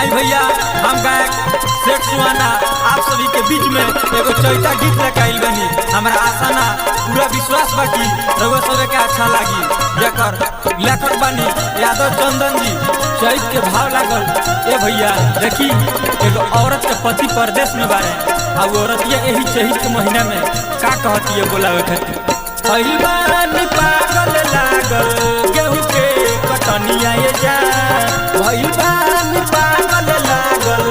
आई भैया हम गायक सेठ सुहाना आप सभी के बीच में एगो चैता गीत लेकर बनी। हमारा आशा ना पूरा विश्वास बाकी रउआ सब के अच्छा लगी। जेकर लेखक बनी यादव चंदन जी। चैत के भाव लागल ए भैया देखी एगो औरत के पति परदेश में बारे आ औरत यही चैत के महीना में का कहती है बोलावे खातिर पागल लागल गेहूं के कटनिया ये जा पागल लागल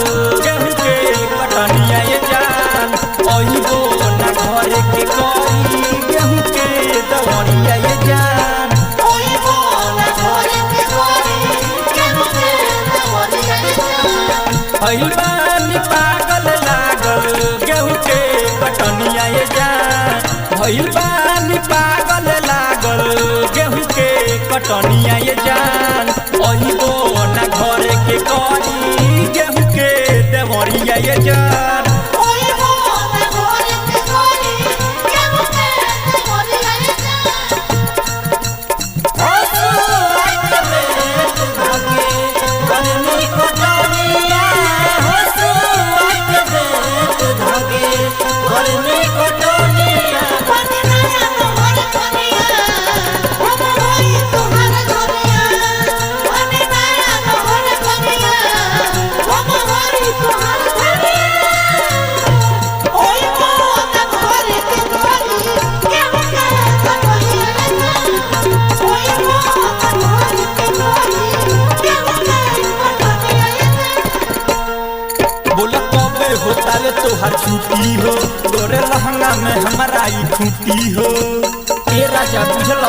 गेहूं के कटनिया ये जान ओहिबो ना घरे के कोई गेहूं के दवनिया ये जान ओहिबो ना घरे के कोई गेहूं के दवनिया ये जान पागल लागल गेहूं के कटनिया ये जान पागल लागल गेहूं के कटनिया ये जान ओहिबो ना घरे के कोई गेहूं के देवरिया ये जान ओहिबो ना घरे के कोई गेहूं के दवनिया ये तोहर छुट्टी हो तोरे लहंगा में हमारा ई खूटी हो ए राजा बुझल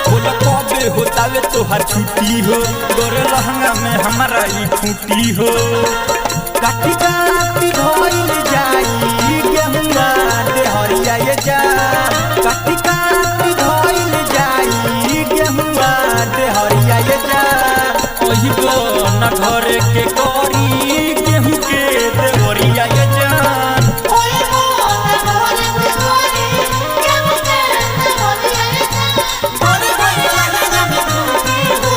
बोला कबे होतावे तोहर छुट्टी हो तोरे लहंगा में हमारा ई खूटी हो काटी काटी धोइल जाई गेहुआ देहरिया ये जा काटी काटी धोइल जाई गेहुआ देहरिया ये जा ओहिबो ना घरे के कोरी गेहूं के देवरिया ये जान ओहिबो ना घरे के कोई गेहूं के दवनिया ये जान बड़ी बड़ी लगना में खूटी हो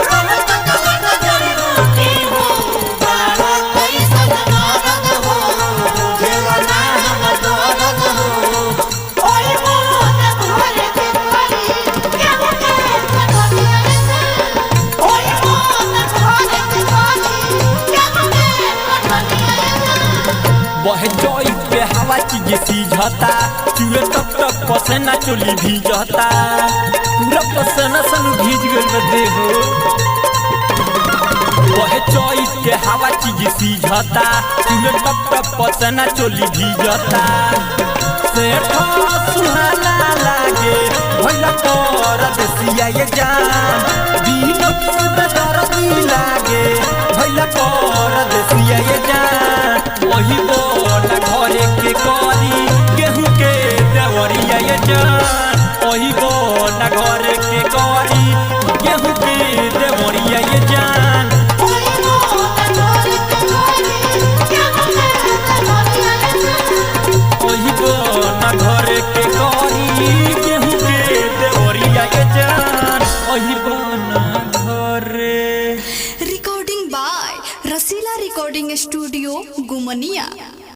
रोमत कमर जड़ी खूटी हो बारा कोई सब नारद हो देवना हम दरद हो ओहिबो ना घरे के कोई गेहूं के दवनिया ये जान ओहिबो ना घरे के कोई गेहूं के दवनिया ये जान बहे जोई पे हवा चीज सीझता चूहे टप टप पसेना चोली भीजता पूरा पसेना सन भीज गइल बदे हो बहे जोई के हवा चीज सीझता चूहे टप टप पसेना चोली भीजता सेठ सुहाना लागे भैया तोर देसिया ये जान दीन खुद दर्दी लागे भैया तोर देसिया ये जान ओहिबो ना घरे के कोरी गेहूं के देवरिया ये जान ओहिबो ना घरे के कोरी